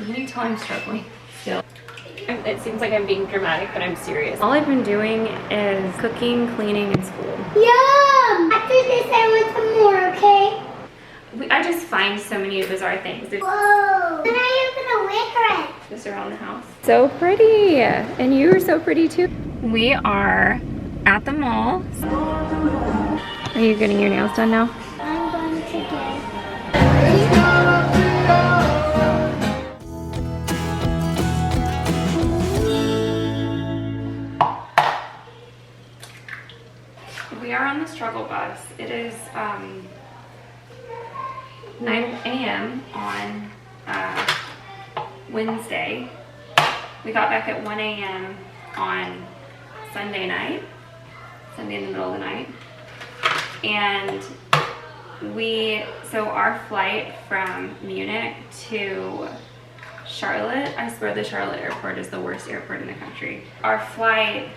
You can tell I'm struggling still. It seems like I'm being dramatic, but I'm serious. All I've been doing is cooking, cleaning, and school. Yum! After this, I want some more, okay? I just find so many bizarre things. Whoa! And I am gonna lick it. Just around the house. So pretty, and you are so pretty too. We are at the mall. Are you getting your nails done now? I'm going to get. We are on the struggle bus. It is 9 a.m. on Wednesday. We got back at 1 a.m. on Sunday night, Sunday in the middle of the night. And so our flight from Munich to Charlotte, I swear the Charlotte airport is the worst airport in the country. Our flight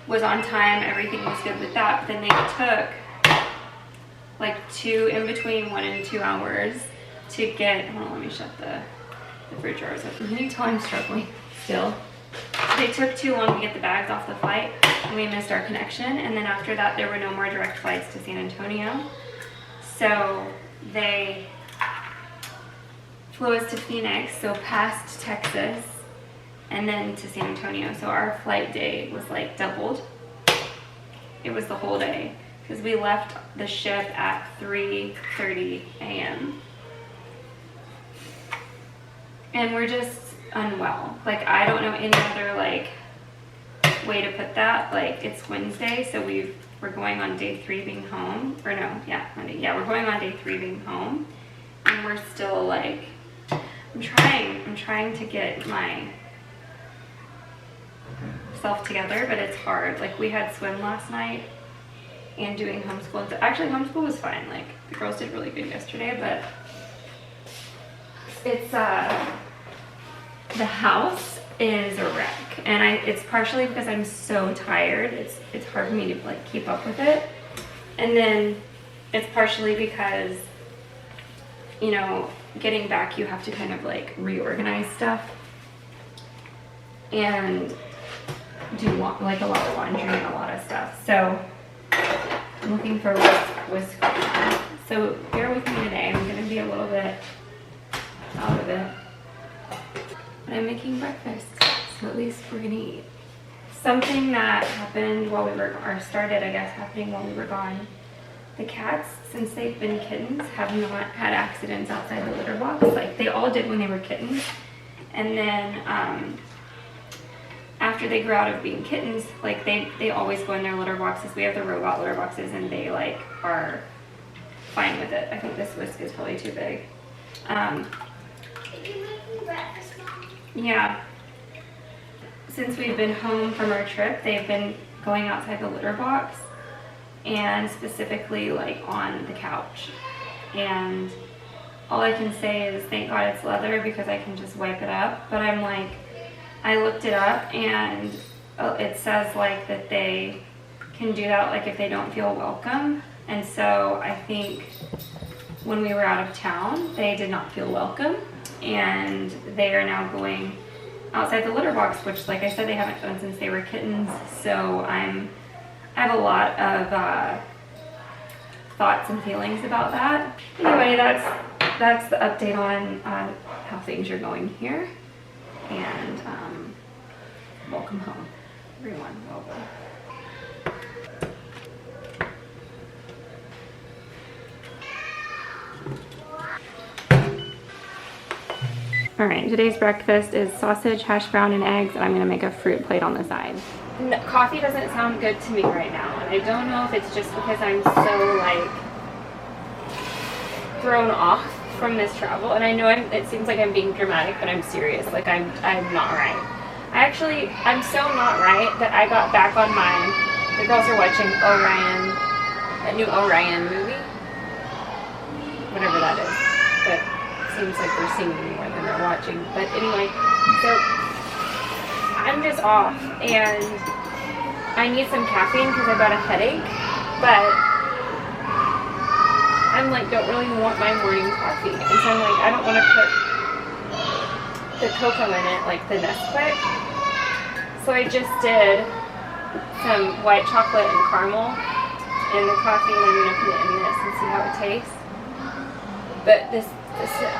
was on time, everything was good with that, but then they took like in between 1 and 2 hours to get, hold on, let me shut the fridge drawers open. You can tell I'm struggling still. They took too long to get the bags off the flight and we missed our connection, and then after that there were no more direct flights to San Antonio. So they flew us to Phoenix, so past Texas, and then to San Antonio. So our flight day was like doubled. It was the whole day because we left the ship at 3:30 a.m. And we're just unwell. Like, I don't know any other like way to put that. Like, it's Wednesday, so we're going on day 3 being home. Or no, yeah, Monday. Yeah, we're going on day 3 being home. And we're still like, I'm trying to get my self together, but it's hard. Like, we had swim last night and doing homeschool. Actually, homeschool was fine. Like, the girls did really good yesterday, but it's the house is a wreck, and it's partially because I'm so tired. It's hard for me to like keep up with it, and then it's partially because, you know, getting back you have to kind of like reorganize stuff and do like a lot of laundry and a lot of stuff. So I'm looking for what's going on. So bear with me today. I'm gonna be a little bit out of it. But I'm making breakfast, so at least we're gonna eat. Something that happened while we were, or started, I guess, happening while we were gone. The cats, since they've been kittens, have not had accidents outside the litter box. Like, they all did when they were kittens. And then after they grew out of being kittens, like they always go in their litter boxes. We have the robot litter boxes, and they like are fine with it. I think this whisk is probably too big. Are you making breakfast, Mom? Yeah. Since we've been home from our trip, they've been going outside the litter box, and specifically like on the couch. And all I can say is thank God it's leather, because I can just wipe it up. But I'm like, I looked it up, and it says like that they can do that like if they don't feel welcome. And so I think when we were out of town, they did not feel welcome, and they are now going outside the litter box, which, like I said, they haven't done since they were kittens. So I have a lot of thoughts and feelings about that. Anyway, that's the update on how things are going here, and welcome home, everyone. Welcome. All right, today's breakfast is sausage, hash brown, and eggs, and I'm gonna make a fruit plate on the side. No, coffee doesn't sound good to me right now, and I don't know if it's just because I'm so like thrown off from this travel. And I know it seems like I'm being dramatic, but I'm serious. Like I'm not right. I'm so not right that I got back on the girls are watching Orion, that new Orion movie, whatever that is. But seems like they're singing more than they're watching. But anyway, so I'm just off, and I need some caffeine because I've got a headache, but I'm like, don't really want my morning coffee. And so I'm like, I don't want to put the cocoa in it, like the Nesquik. So I just did some white chocolate and caramel in the coffee, and I'm gonna put it in this and see how it tastes. But this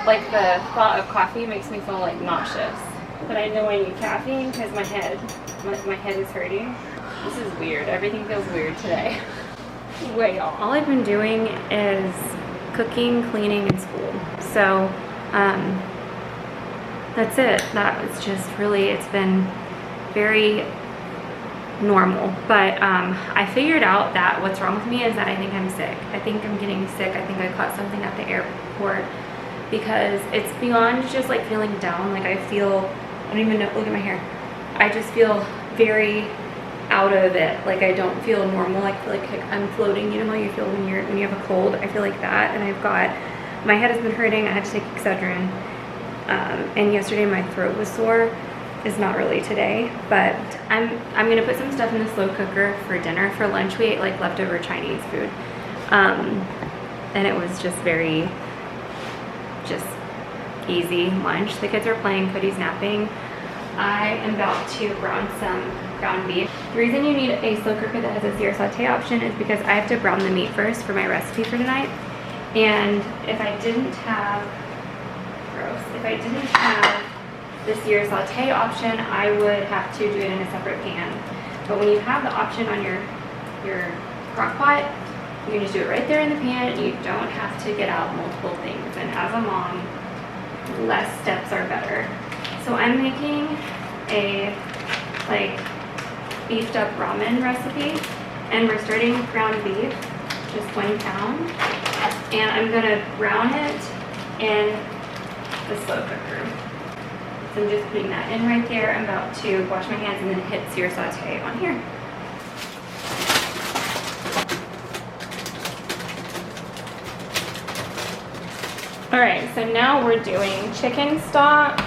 like the thought of coffee makes me feel like nauseous. But I know I need caffeine because my head is hurting. This is weird. Everything feels weird today. Wait, y'all. All I've been doing is cooking, cleaning, and school. So that's it. That was just really, it's been very normal. But I figured out that what's wrong with me is that I think I'm sick. I think I'm getting sick. I think I caught something at the airport because it's beyond just like feeling down. Like I feel, I don't even know, look at my hair. I just feel very out of it. Like I don't feel normal. I feel like I'm floating. You know how you feel when you have a cold? I feel like that. And I've got, my head has been hurting. I had to take Excedrin. And yesterday my throat was sore. It's not really today, but I'm gonna put some stuff in the slow cooker for dinner. For lunch we ate like leftover Chinese food. And it was just very easy lunch. The kids are playing, Cody's napping. I am about to brown some ground beef. The reason you need a slow cooker that has a sear saute option is because I have to brown the meat first for my recipe for tonight. And if I didn't have, the sear saute option, I would have to do it in a separate pan. But when you have the option on your crock pot, you can just do it right there in the pan and you don't have to get out multiple things. And as a mom, less steps are better. So I'm making a like beefed up ramen recipe, and we're starting with ground beef, just 1 pound, and I'm gonna brown it in the slow cooker. So I'm just putting that in right there. I'm about to wash my hands and then hit sear saute on here. All right, so now we're doing chicken stock.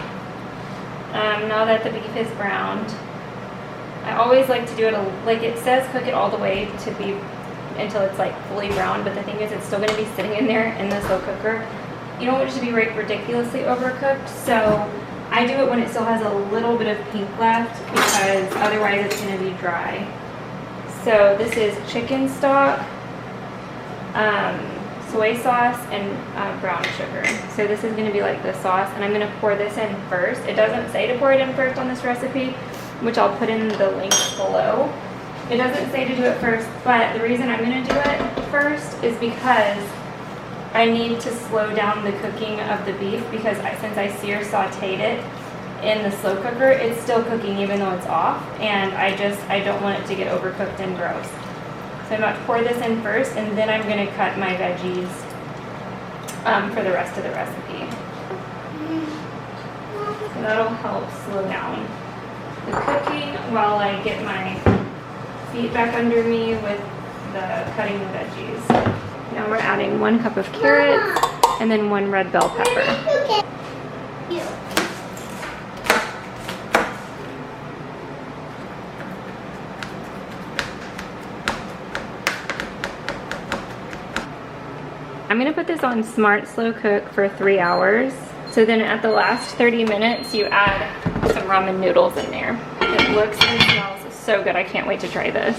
Now that the beef is browned, I always like to do it, like it says cook it all the way to be until it's like fully browned, but the thing is it's still gonna be sitting in there in the slow cooker. You don't want it to be like ridiculously overcooked, so I do it when it still has a little bit of pink left because otherwise it's gonna be dry. So this is chicken stock, soy sauce, and brown sugar. So this is going to be like the sauce, and I'm going to pour this in first. It doesn't say to pour it in first on this recipe, which I'll put in the link below. It doesn't say to do it first, but the reason I'm going to do it first is because I need to slow down the cooking of the beef, because since I sear sauteed it in the slow cooker, it's still cooking even though it's off, and I don't want it to get overcooked and gross. So I'm about to pour this in first, and then I'm going to cut my veggies for the rest of the recipe. So that'll help slow down the cooking while I get my feet back under me with the cutting the veggies. Now we're adding 1 cup of carrots and then 1 red bell pepper. I'm gonna put this on smart slow cook for 3 hours. So then at the last 30 minutes, you add some ramen noodles in there. It looks and smells so good. I can't wait to try this.